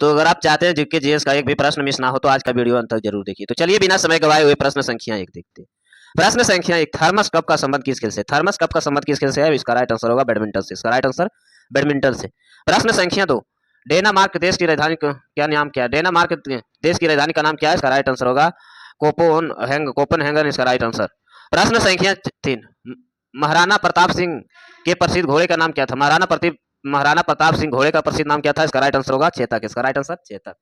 तो अगर आप चाहते हैं जीके जीएस का एक भी प्रश्न मिस ना हो तो आज का वीडियो अंत तक जरूर देखिए। तो चलिए बिना समय गवाए हुए प्रश्न संख्या 1 देखते हैं। प्रश्न संख्या 1, थर्मस कप का संबंध किस खेल से? थर्मस कप का संबंध किस खेल से है? इसका राइट आंसर होगा बैडमिंटन से। इसका राइट आंसर बैडमिंटन से। प्रश्न संख्या 2, डेनमार्क देश की राजधानी क्या नाम क्या है? डेनमार्क देश की राजधानी का नाम क्या है? इसका राइट आंसर होगा कोपनहेगन। इसका राइट आंसर। प्रश्न संख्या 3, महाराणा प्रताप सिंह के प्रसिद्ध घोड़े का नाम क्या था? महाराणा प्रताप सिंह घोड़े का प्रसिद्ध नाम क्या था? इसका राइट आंसर होगा चेतक। इसका राइट आंसर चेतक।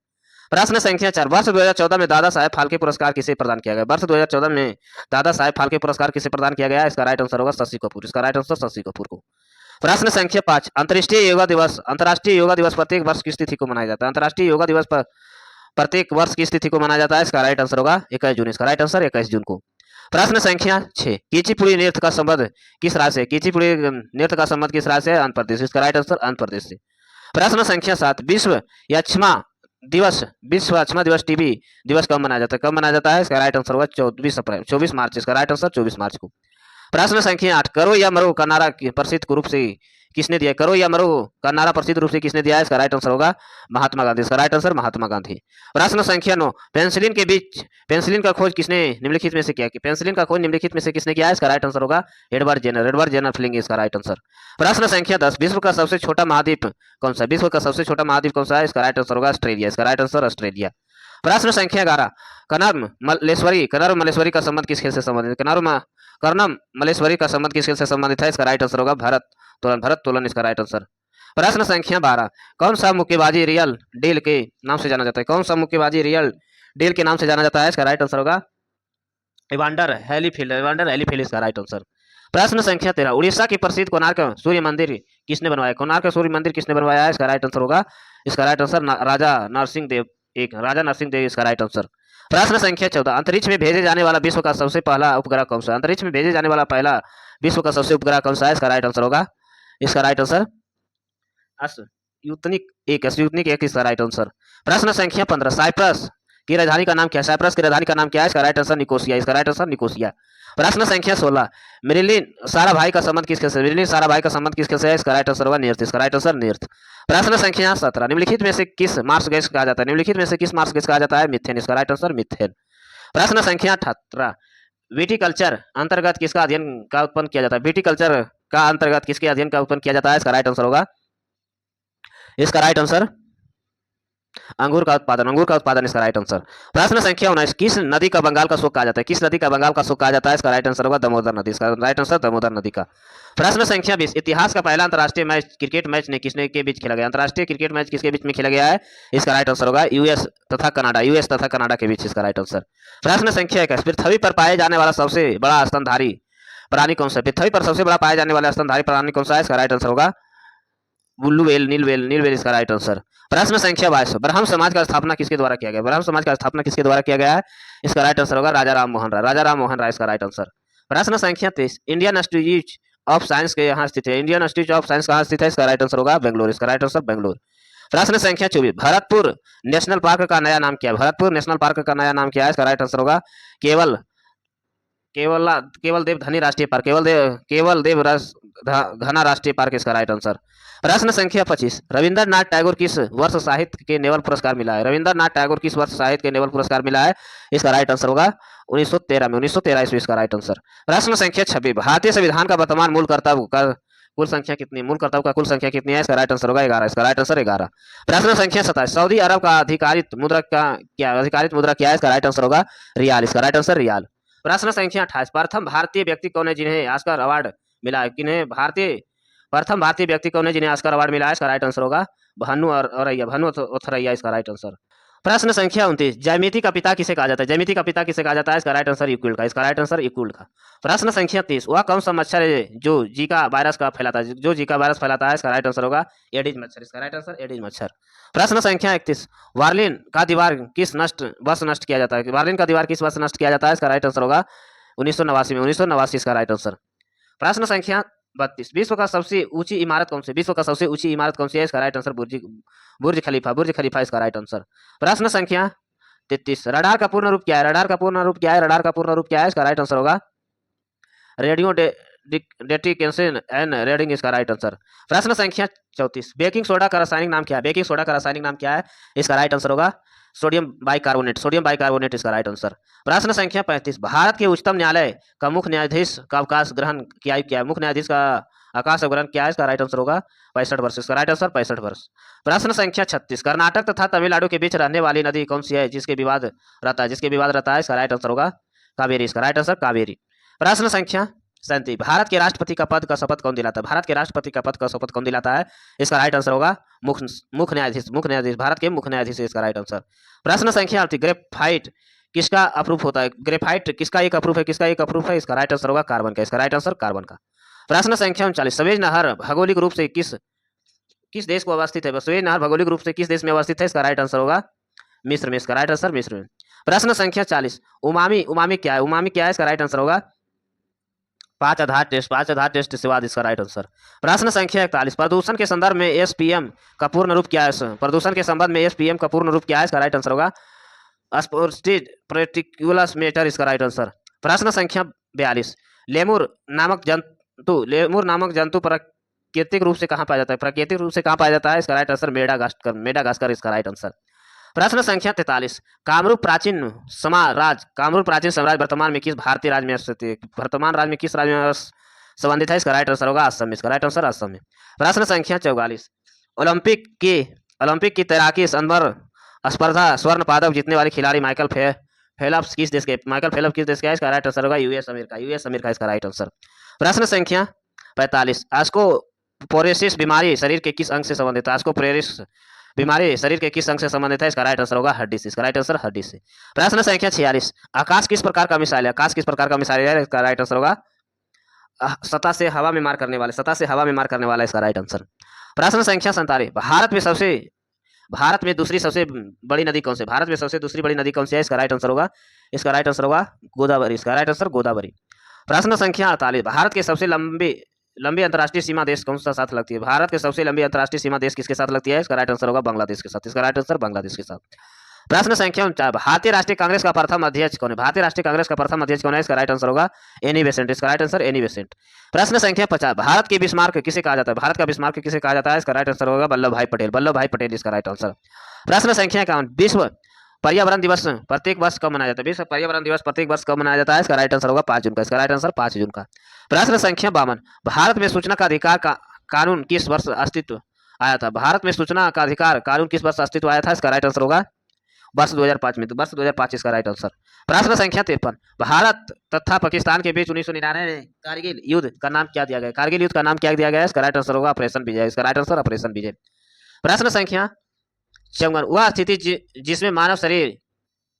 प्रश्न संख्या 4, वर्ष 2014 में दादा साहेब फाल्के पुरस्कार किसे प्रदान किया गया? वर्ष 2014 में दादा साहेब फाल्के पुरस्कार किसे प्रदान किया गया? इसका राइट आंसर होगा शशि कपूर। इसका राइट आंसर शशि कपूर को। प्रश्न संख्या 5, अंतर्राष्ट्रीय योगा दिवस प्रत्येक वर्ष किस तिथि को मनाया जाता है? अंतर्राष्ट्रीय योगा दिवस पर प्रत्येक वर्ष किस तिथि को मनाया जाता है? इसका राइट आंसर होगा 21 जून। इसका राइट आंसर 21 जून को। प्रश्न संख्या 6, कीचीपुड़ी नृत्य का संबंध किस राज्य से? कीचीपुड़ी नृत्य का संबंध किस राज्य से? आंध्र प्रदेश। इसका राइट आंसर आंध्र प्रदेश से। प्रश्न संख्या 7, विश्व अक्षमा दिवस टीबी दिवस कब मनाया जाता है? कब मनाया जाता है? इसका राइट आंसर होगा 24 मार्च। इसका राइट आंसर 24 मार्च को। प्रश्न संख्या 8, करो या मरो का नारा प्रसिद्ध रूप से किसने दिया? करो या मरो का नारा प्रसिद्ध रूप से किसने दिया है? इसका राइट आंसर होगा महात्मा गांधी। इसका राइट आंसर महात्मा गांधी। प्रश्न संख्या 9, पेंसिलिन का खोज किसने निम्नलिखित में से किया? पेंसिलिन का खोज निम्नलिखित में से किसने किया है? इसका राइट आंसर होगा एडवर्ड जेनर फ्लिंग। इसका राइट आंसर। प्रश्न संख्या 10, विश्व का सबसे छोटा महाद्वीप कौन सा? विश्व का सबसे छोटा महाद्वीप कौन सा है? इसका राइट आंसर होगा ऑस्ट्रेलिया। इसका राइट आंसर ऑस्ट्रेलिया। प्रश्न संख्या 11, कनर्म मल्लेश्वरी का संबंध किस खेल से संबंधित? कर्णम मल्लेश्वरी का संबंध किस खेल से संबंधित है? इसका राइट आंसर होगा भरत-तोलन। इसका राइट आंसर। प्रश्न संख्या 12, कौन सा मुक्केबाजी रियल डील के नाम से जाना जाता है? कौन सा मुक्केबाजी रियल डील के नाम से जाना जाता है? इसका राइट आंसर होगा इवांडर हेलीफील्ड। इसका राइट आंसर। प्रश्न संख्या 13, उड़ीसा की प्रसिद्ध कोणार्क सूर्य मंदिर किसने बनवाया? कोणार्क सूर्य मंदिर किसने बनवाया है? इसका राइट आंसर होगा इसका राइट आंसर राजा नरसिंह देव। इसका राइट आंसर। प्रश्न संख्या 14, अंतरिक्ष में भेजे जाने वाला विश्व का सबसे पहला उपग्रह कौन सा? अंतरिक्ष में भेजे जाने वाला पहला विश्व का सबसे उपग्रह कौन सा है? इसका राइट आंसर होगा इसका राइट आंसर स्पुतनिक 1। इसका राइट आंसर। प्रश्न संख्या 15, साइप्रस की राजधानी का नाम क्या है? साइप्रस की राजधानी का नाम क्या है? इसका राइट आंसर निकोसिया। इसका राइट आंसर निकोसिया। प्रश्न संख्या 16, मेरिलिन साराभाई का संबंध किसके से? मेरिलिन साराभाई का संबंध किसके से है? इसका राइट आंसर होगा नीरज। इसका राइट आंसर नीरज। प्रश्न संख्या 17, निम्नलिखित में से किस मार्स गैस कहा जाता है? निम्नलिखित में से किस मार्स गैस कहा जाता है? मीथेन। इसका राइट आंसर मीथेन। प्रश्न संख्या 18, विटिकल्चर अंतर्गत किसका अध्ययन का उत्पन्न किया जाता है? विटिकल्चर का अंतर्गत किसके अध्ययन का उत्पन्न किया जाता है? इसका राइट आंसर होगा इसका राइट आंसर अंगूर का उत्पादन। इसका राइट आंसर। प्रश्न संख्या 19, किस नदी का बंगाल का शोक कहा जाता है? किस नदी का बंगाल का शोक कहा जाता है? इसका राइट आंसर होगा दामोदर नदी। इसका राइट आंसर दामोदर नदी का। प्रश्न संख्या 20, इतिहास का पहला अंतर्राष्ट्रीय क्रिकेट मैच ने किसने के बीच खेला गया? अंतर्राष्ट्रीय क्रिकेट मैच किसके बीच में खेला गया है? इसका राइट आंसर होगा यूएस तथा कनाडा के बीच। इसका राइट आंसर। प्रश्न संख्या 21, पृथ्वी पर पाए जाने वाला सबसे बड़ा स्तनधारी प्राणी कौन सा? पृथ्वी पर सबसे बड़ा पाए जाने वाला स्तनधारी प्राणी कौन सा है? इसका राइट आंसर होगा बुल्लू वेल, नीलवेल। इसका राइट आंसर। प्रश्न संख्या 22, ब्रह्म समाज का स्थापना किसके द्वारा किया गया? ब्रह्म समाज का स्थापना किसके द्वारा किया गया है? इसका राइट आंसर होगा राजा राम मोहन राय। इसका राइट आंसर। प्रश्न संख्या 23, इंडियन इंस्टीट्यूट ऑफ साइंस के यहाँ स्थित है? इंडियन इंस्टीट्यूट ऑफ साइंस कहाँ स्थित है? इसका राइट आंसर होगा बेंगलोर। इसका राइट आंसर बेंगलोर। प्रश्न संख्या 24, भरतपुर नेशनल पार्क का नया नाम क्या है? भरतपुर नेशनल पार्क का नया नाम क्या है? इसका राइट आंसर होगा केवल देव धनी राष्ट्रीय पार्क। केवल देव घना राष्ट्रीय पार्क। इसका राइट आंसर। प्रश्न संख्या 25, रविंद्रनाथ टैगोर किस वर्ष साहित्य के नोबेल पुरस्कार मिला है? रविंद्रनाथ टैगोर किस वर्ष साहित्य के नोबेल पुरस्कार मिला है? इसका राइट आंसर होगा 1913 ईस्वी। इसका राइट आंसर। प्रश्न संख्या 26, भारतीय संविधान का वर्तमान मूल कर्तव्य का कुल संख्या कितनी है? इसका राइट आंसर होगा 11। इसका राइट आंसर 11। प्रश्न संख्या 27, सऊदी अरब का अधिकारित मुद्रा क्या है? इसका राइट आंसर होगा रियाल। इसका राइट आंसर रियाल। प्रश्न संख्या 28, प्रथम भारतीय व्यक्ति कौन है जिन्हें ऑस्कर अवार्ड मिला है? प्रथम भारतीय व्यक्ति कौन है जिन्हें ऑस्कर अवार्ड मिला है? इसका राइट आंसर होगा भानु ओथरैया। इसका राइट आंसर। प्रश्न संख्या 29, ज्यामिति का पिता किसे कहा जाता है? ज्यामिति का पिता किसे कहा जाता है? इसका राइट आंसर यूक्लिड का। इसका राइट आंसर यूक्लिड का। प्रश्न संख्या 30, वह कौन सा मच्छर है जो जीका वायरस का फैलाता है? जो जीका वायरस फैलाता है? इसका राइट आंसर होगा एडिस मच्छर। इसका राइट आंसर एडिस मच्छर। प्रश्न संख्या 31, वार्लिन का दीवार किस वर्ष नष्ट किया जाता है? वार्लिन का दीवार किस वर्ष नष्ट किया जाता है? इसका राइट आंसर होगा 1989 में। 1989। इसका राइट आंसर। प्रश्न संख्या 32, विश्व का सबसे ऊंची इमारत कौन सी? विश्व का सबसे ऊंची इमारत कौन सी है? इसका राइट आंसर बुर्ज खलीफा। इसका राइट आंसर। प्रश्न संख्या 33, रडार का पूर्ण रूप क्या है? रडार का पूर्ण रूप क्या है? इसका राइट आंसर होगा रेडियो डेटिकेशन एंड रेडिंग इसका राइट आंसर। प्रश्न संख्या 34, बेकिंग सोडा का रासायनिक नाम क्या है? बेकिंग सोडा का रासायनिक नाम क्या है? इसका राइट आंसर होगा सोडियम बाइकार्बोनेट। सोडियम बाइकार्बोनेट इसका राइट आंसर। प्रश्न संख्या 35, भारत के उच्चतम न्यायालय का मुख्य न्यायाधीश का अवकाश ग्रहण की आयु क्या है? मुख्य न्यायाधीश का अवकाश ग्रहण क्या है? इसका राइट आंसर होगा 65 वर्ष। इसका राइट आंसर 65 वर्ष। प्रश्न संख्या 36, कर्नाटक तथा तमिलनाडु के बीच रहने वाली नदी कौन सी है जिसके विवाद रहता है? जिसके विवाद रहता है, इसका राइट आंसर होगा कावेरी। इसका राइट आंसर कावेरी। प्रश्न संख्या 37, भारत के राष्ट्रपति का पद का शपथ कौन दिलाता है? भारत के राष्ट्रपति का पद का शपथ कौन दिलाता है? इसका राइट आंसर होगा मुख्य न्यायाधीश। मुख्य न्यायाधीश, भारत के मुख्य न्यायाधीश इसका राइट आंसर। प्रश्न संख्या 38, ग्रेफाइट किसका अप्रूफ होता है? ग्रेफाइट किसका एक अप्रूफ है? किसका एक अप्रूफ है? इसका राइट आंसर होगा कार्बन का। इसका राइट आंसर कार्बन का। प्रश्न संख्या 39, सवेज नहर भौगोलिक रूप से किस देश को अवस्थित है? सवेज नहर भौगोलिक रूप से किस देश में अवस्थित है? इसका राइट आंसर होगा मिस्र में। इसका राइट आंसर मिस्र में। प्रश्न संख्या 40, उमामी क्या है? उमामी क्या है? इसका राइट आंसर होगा 5 आधार टेस्ट से बाद इसका राइट आंसर। प्रश्न संख्या 41, प्रदूषण के संदर्भ में एसपीएम का पूर्ण रूप क्या है? प्रदूषण के संबंध में एसपीएम का पूर्ण रूप क्या है? इसका राइट आंसर होगा स्पोर्टेड पार्टिकुलर मैटर। इसका राइट आंसर। प्रश्न संख्या 42, लेमुर नामक जंतु प्राकृतिक रूप से कहाँ पाया जाता है? प्राकृतिक रूप से कहाँ पाया जाता है? इसका राइट आंसर मेडागास्कर इसका राइट आंसर। प्रश्न संख्या 43, कामरूप प्राचीन साम्राज्य वर्तमान में किस भारतीय राज्य में स्थित है? वर्तमान राज्य में किस राज्य में संबंधित है? इसका राइट आंसर होगा असम। इसका राइट आंसर असम में। प्रश्न संख्या 44, ओलंपिक की तैराकी अंबर स्पर्धा स्वर्ण पदक जीतने वाले खिलाड़ी माइकल फेलप्स किस देश के है? इसका राइट आंसर होगा यूएस अमेरिका इसका राइट आंसर। प्रश्न संख्या 45, आस्कोपोरोसिस बीमारी शरीर के किस अंग से संबंधित है? आस्कोपोरोसिस बीमारी शरीर के किस अंग से संबंधित है? इसका राइट आंसर होगा हड्डी से। इसका राइट आंसर हड्डी से। प्रश्न संख्या 46, आकाश किस प्रकार का मिसाइल है? आकाश किस प्रकार का मिसाइल है? इसका राइट आंसर होगा सतह से हवा में मार करने वाला इसका राइट आंसर। प्रश्न संख्या 47, भारत में दूसरी सबसे बड़ी नदी कौन सी है? भारत में सबसे दूसरी बड़ी नदी कौन सी है? इसका राइट आंसर होगा गोदावरी। इसका राइट आंसर गोदावरी। प्रश्न संख्या 48, भारत के सबसे लंबी अंतर्राष्ट्रीय सीमा देश कौन सा साथ लगती है? भारत के सबसे लंबी अंतर्राष्ट्रीय सीमा देश किसके साथ लगती है? इसका राइट आंसर होगा बांग्लादेश के साथ। इसका राइट आंसर बांग्लादेश के साथ। प्रश्न संख्या 49, भारतीय राष्ट्रीय कांग्रेस का प्रथम अध्यक्ष कौन है? भारतीय राष्ट्रीय कांग्रेस का प्रथम अध्यक्ष कौन है? इसका राइट आंसर होगा एनी बेसेंट। इसका राइट आंसर एनी बेसेंट। प्रश्न संख्या 50, भारत के बिस्मार्क किसे कहा जाता है? भारत का बिस्मार्क किसे कहा जाता है? इसका राइट आंसर होगा वल्लभ भाई पटेल इसका राइट आंसर। प्रश्न संख्या 51, विश्व पर्यावरण दिवस प्रत्येक वर्ष कब मनाया जाता है? विश्व पर्यावरण दिवस प्रत्येक वर्ष कब मनाया जाता है? इसका राइट आंसर होगा 5 जून का। इसका राइट आंसर 5 जून का। प्रश्न संख्या 52, भारत में सूचना का अधिकार का कानून किस वर्ष अस्तित्व आया था? भारत में सूचना का अधिकार कानून किस वर्ष अस्तित्व आया था? इसका राइट आंसर होगा वर्ष 2005 में। तो वर्ष 2005 इसका राइट आंसर। प्रश्न संख्या 53, भारत तथा पाकिस्तान के बीच 1999 में कारगिल युद्ध का नाम क्या दिया गया? कारगिल युद्ध का नाम क्या दिया गया? इसका राइट आंसर होगा ऑपरेशन विजय। इसका राइट आंसर ऑपरेशन विजय। प्रश्न संख्या 54, वह स्थिति जिसमें मानव शरीर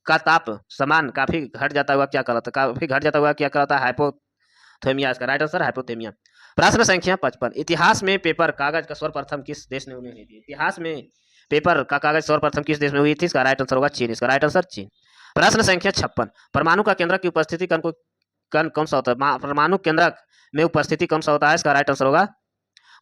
का ताप समान काफी घट जाता हुआ क्या कहलाता है? हाइपोथर्मिया। इसका राइट आंसर हाइपोथर्मिया। प्रश्न संख्या 55, इतिहास में पेपर कागज का सर्वप्रथम किस देश ने हुई थी? इतिहास में पेपर का कागज सर्वप्रथम किस देश में हुई थी? इसका राइट आंसर होगा चीन। इसका राइट आंसर चीन। प्रश्न संख्या 56, परमाणु का केंद्रक की उपस्थिति कौन सा होता है? परमाणु केंद्रक में उपस्थिति कौन सा होता है? इसका राइट आंसर होगा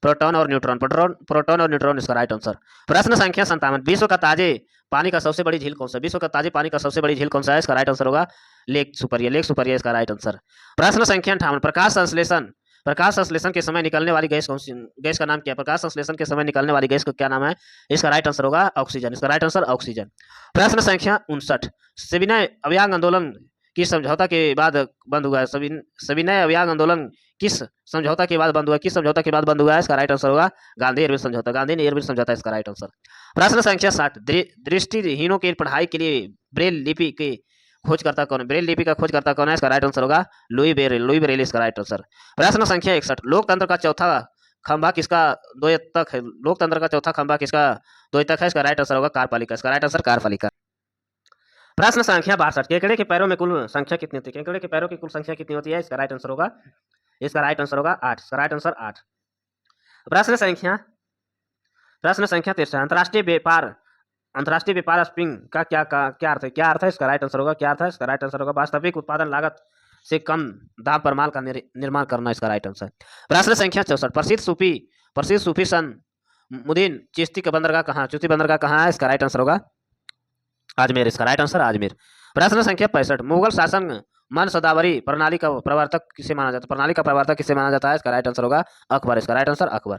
प्रोटॉन और न्यूट्रॉन इसका राइट आंसर। प्रश्न संख्या 57, विश्व का ताजे पानी का सबसे बड़ी झील कौन सा? विश्व का ताजे पानी का सबसे बड़ी झील कौन सा है? इसका राइट आंसर होगा लेक सुपरिया इसका राइट आंसर। प्रश्न संख्या 58, प्रकाश संश्लेषण के समय निकलने वाली गैस का नाम क्या है? प्रकाश संश्लेषण के समय निकलने वाली गैस का क्या नाम है? इसका राइट आंसर होगा ऑक्सीजन। इसका राइट आंसर ऑक्सीजन। प्रश्न संख्या 59, सविनय अभियान आंदोलन किस समझौता के बाद बंद हुआ है? सविनय अभियान आंदोलन किस समझौता के बाद बंद हुआ है? इसका राइट आंसर होगा गांधी एयरविल समझौता इसका राइट आंसर। प्रश्न संख्या 60, दृष्टिहीनों की पढ़ाई के लिए ब्रेल लिपि के खोजकर्ता कौन है? ब्रेल लिपि का खोजकर्ता कौन है? इसका राइट आंसर होगा लुई ब्रेल इसका राइट आंसर। प्रश्न संख्या 61, लोकतंत्र का चौथा खंभा किसका द्वैतक है? लोकतंत्र का चौथा खंभा किसका द्वैतक है? इसका राइट आंसर होगा कार्यपालिका। इसका राइट आंसर कार्यपालिका। प्रश्न संख्या 62, केकड़े के पैरों में कुल संख्या कितनी होती है? केकड़े के पैरों की कुल संख्या कितनी होती है? इसका राइट आंसर होगा 8। इसका राइट आंसर 8। प्रश्न संख्या 63, अंतर्राष्ट्रीय व्यापार स्प्रिंग का क्या अर्थ है? इसका राइट आंसर होगा वास्तविक उत्पादन लागत से कम दाम पर माल का निर्माण करना। इसका राइट आंसर। प्रश्न संख्या 64, प्रसिद्ध सूफी संत मुद्दीन चिश्ती का बंदरगाह कहाँ है? इसका राइट आंसर होगा अजमेर। इसका राइट आंसर अजमेर। प्रश्न संख्या 65, मुगल शासन मन सदावरी प्रणाली का प्रवर्तक किसे माना जाता है? प्रणाली का प्रवर्तक किसे माना जाता है? इसका राइट आंसर होगा अकबर। इसका राइट आंसर अकबर।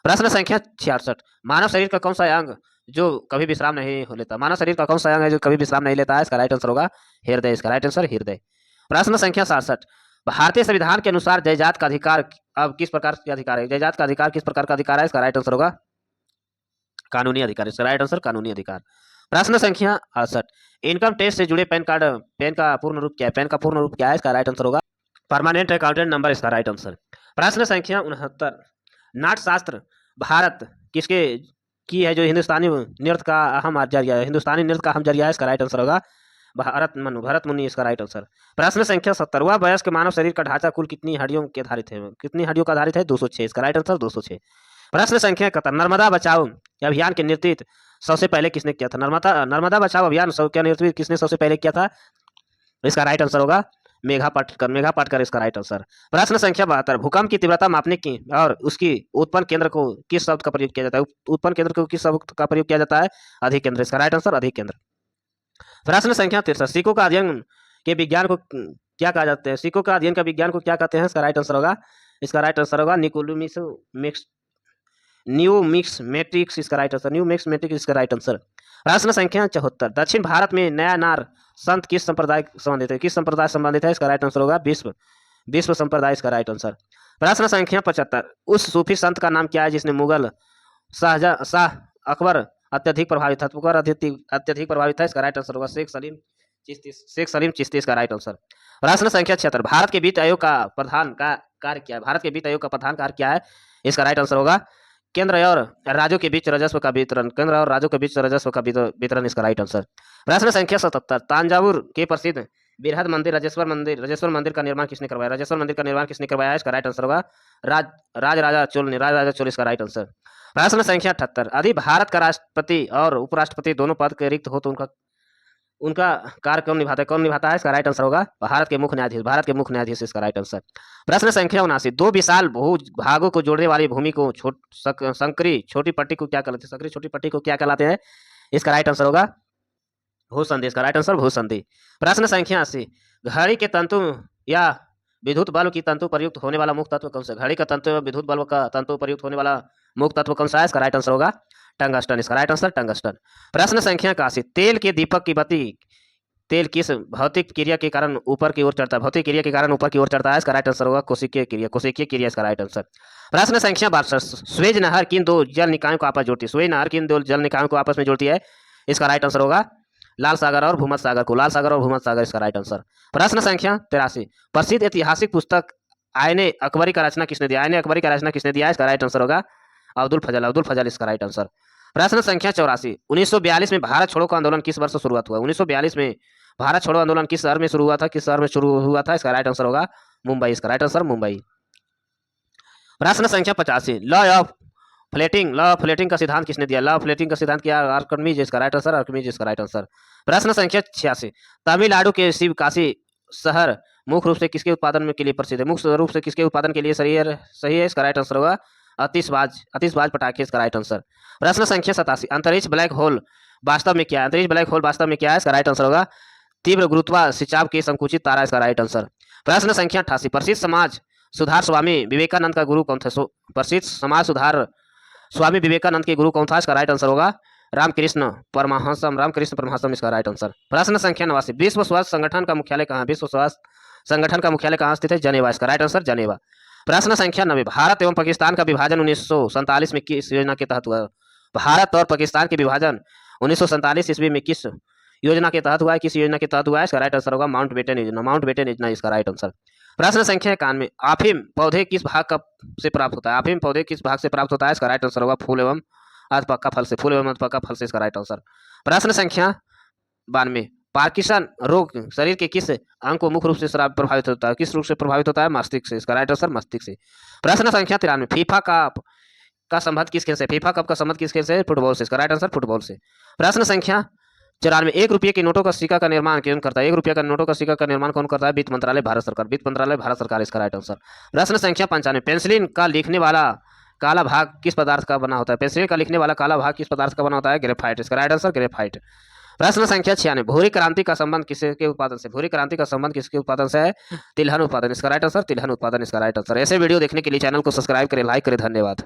प्रश्न संख्या 66, मानव शरीर का कौन सा अंग जो कभी विश्राम नहीं हो लेता? मानव शरीर का कौन सा अंग है जो कभी विश्राम नहीं लेता है? इसका राइट आंसर होगा हृदय। इसका राइट आंसर हृदय। प्रश्न संख्या 67, भारतीय संविधान के अनुसार जयजात का अधिकार अब किस प्रकार का अधिकार है? जयजात का अधिकार किस प्रकार का अधिकार है? इसका राइट आंसर होगा कानूनी अधिकार। इसका राइट आंसर कानूनी अधिकार। प्रश्न संख्या 68, इनकम टैक्स से जुड़े पैन का पूर्ण रूप क्या है? पैन का पूर्ण रूप क्या है? इसका राइट आंसर होगा परमानेंट अकाउंटेंट नंबर। इसका राइट आंसर। प्रश्न संख्या 69, नाट्यशास्त्र भारत किसके की है जो हिंदुस्तानी नृत्य का अहम जरिया है? हिंदुस्तानी नृत्य का अहम जरिया है। इसका राइट आंसर होगा भरत मुनि। इसका राइट आंसर। प्रश्न संख्या 70, वह वयस्क मानव शरीर का ढांचा कुल कितनी हड्डियों के आधारित है? कितनी हड्डियों का आधारित है? 206। इसका राइट आंसर 206। प्रश्न संख्या 71, नर्मदा बचाओ अभियान के नेतृत्व सबसे पहले किसने किया था? नर्मदा बचाओ अभियान का नेतृत्व किसने सबसे पहले किया था? इसका राइट आंसर होगा मेघा पाटकर। इसका राइट आंसर। प्रश्न संख्या 72, भूकंप की तीव्रता मापने की और उसकी उत्पन्न केंद्र को किस शब्द का प्रयोग किया जाता है? उत्पन्न केंद्र को किस शब्द का प्रयोग किया जाता है? अधिक केंद्र। इसका राइट आंसर अधिक केंद्र। प्रश्न संख्या 63, सिक्कों का अध्ययन के विज्ञान को क्या कहा जाता है? सिक्कों का अध्ययन का विज्ञान को क्या कहते हैं? इसका राइट आंसर होगा न्यूमिस्मेटिक्स। इसका राइट आंसर न्यूमिस्मेटिक्स। इसका राइट आंसर। प्रश्न संख्या 74, दक्षिण भारत में नया नार संत किस संप्रदाय संबंधित है? किस संप्रदाय संबंधित है? इसका राइट आंसर होगा विश्व संप्रदाय। इसका राइट आंसर। प्रश्न संख्या 75, उस सूफी संत का नाम क्या है जिसने मुगल शाह अकबर अत्यधिक प्रभावित था? इसका राइट आंसर होगा शेख सलीम चिश्ती। इसका राइट आंसर। प्रश्न संख्या 76, भारत के वित्त आयोग का प्रधान का कार्य क्या है? भारत के वित्त आयोग का प्रधान कार्य क्या है? इसका राइट आंसर होगा केंद्र और राज्यों के बीच राजस्व का वितरण। इसका राइट आंसर। प्रश्न संख्या 77, तांजावुर के प्रसिद्ध बृहद मंदिर राजेश्वर मंदिर का निर्माण किसने करवाया? राजेश्वर मंदिर का निर्माण किसने करवाया? इसका राइट आंसर होगा राजा चोल। इसका राइट आंसर। प्रश्न संख्या 78, यदि भारत का राष्ट्रपति और उपराष्ट्रपति दोनों पद के रिक्त हो तो उनका कार्य कौन निभाता है? इसका राइट आंसर होगा भारत के मुख्य न्यायाधीश। इसका राइट आंसर। प्रश्न संख्या 79, दो विशाल भागों को जोड़ने वाली भूमि को संकरी छोटी पट्टी को क्या कहलाते हैं? इसका राइट आंसर होगा भूसंधि। इसका राइट आंसर भूसंधि। प्रश्न संख्या 80, घड़ी के तंतु या विद्युत बल्ब की तंतु प्रयुक्त होने वाला मुख्य तत्व कौन सा? घड़ी का तंतु या विद्युत बल्ब का तंतु प्रयुक्त होने वाला मुख्य तत्व कौन सा है? इसका राइट आंसर होगा टंगस्टन। इसका राइट आंसर टंगस्टन। प्रश्न संख्या 81, तेल के दीपक की बत्ती तेल किस भौतिक क्रिया के कारण ऊपर की ओर चढ़ता है? इसका राइट आंसर होगा कोशिकीय क्रिया। इसका राइट आंसर। प्रश्न संख्या 62, स्वेज नहर किन दो जल निकायों को आपस में जोड़ती है? इसका राइट आंसर होगा लाल सागर और भूमध्य सागर। इसका राइट आंसर। प्रश्न संख्या 83, प्रसिद्ध ऐतिहासिक पुस्तक आयने अकबरी का रचना किसने दिया? इसका राइट आंसर होगा अब्दुल फजल। इसका राइट आंसर। प्रश्न संख्या 84, 1942 में भारत छोड़ो आंदोलन किस वर्ष शुरुआत हुआ? 1942 में भारत छोड़ो आंदोलन किस शहर में शुरू हुआ था? इसका राइट आंसर होगा मुंबई। इसका राइट आंसर मुंबई। प्रश्न संख्या 85, लॉ ऑफ फ्लेटिंग का सिद्धांत किसने दिया? लॉ ऑफ फ्लेटिंग का सिद्धांत किया आर्किमिडीज। इसका राइट आंसर। प्रश्न संख्या 86, तमिलनाडु के शिव काशी शहर मुख्य रूप से किसके उत्पादन के लिए प्रसिद्ध है? इसका राइट आंसर होगा आतिशबाज पटाखे। इसका राइट आंसर। प्रश्न संख्या 87, अंतरिक्ष ब्लैक होल वास्तव में क्या है? इसका राइट आंसर होगा तीव्र गुरुत्वा सिंचाव के संकुचित तारा। इसका राइट आंसर। प्रश्न संख्या 88, प्रसिद्ध समाज सुधार स्वामी विवेकानंद का गुरु कौन था? प्रसिद्ध समाज सुधार स्वामी विवेकानंद के गुरु कौन था? इसका राइट आंसर होगा रामकृष्ण परमहंसम। इसका राइट आंसर। प्रश्न संख्या 89, विश्व स्वास्थ्य संगठन का मुख्यालय कहाँ स्थित है? जेनेवा। इसका राइट आंसर जेनेवा। प्रश्न संख्या 90, भारत एवं पाकिस्तान का विभाजन 1947 में किस योजना के तहत हुआ? भारत और पाकिस्तान के विभाजन 1947 ईस्वी में किस योजना के तहत हुआ है? इसका राइट आंसर होगा माउंटबेटन योजना। इसका राइट आंसर। प्रश्न संख्या 91, अफीम पौधे किस भाग से प्राप्त होता है? इसका राइट आंसर होगा फूल एवं अधपक्का फल से। इसका राइट आंसर। प्रश्न संख्या 92, पार्किंसन रोग शरीर के किस अंग को मुख्य रूप से प्रभावित होता है? मस्तिष्क से। इसका राइट आंसर मस्तिष्क से। प्रश्न संख्या 93, फीफा कप का संबंध किस खेल से? फुटबॉल से। इसका राइट आंसर फुटबॉल से। प्रश्न संख्या 94, 1 रुपये के नोटों का सिक्का का निर्माण कौन करता है? वित्त मंत्रालय भारत सरकार। इसका राइट आंसर। प्रश्न संख्या 95, पेंसिलिन का लिखने वाला काला भाग किस पदार्थ का बना होता है? ग्रेफाइट। इसका राइट आंसर ग्रेफाइट। प्रश्न संख्या 96, भूरी क्रांति का संबंध किसके उत्पादन से? भूरी क्रांति का संबंध किसके उत्पादन से है? तिलहन उत्पादन। इसका राइट आंसर तिलहन उत्पादन इसका राइट आंसर। ऐसे वीडियो देखने के लिए चैनल को सब्सक्राइब करें, लाइक करें। धन्यवाद।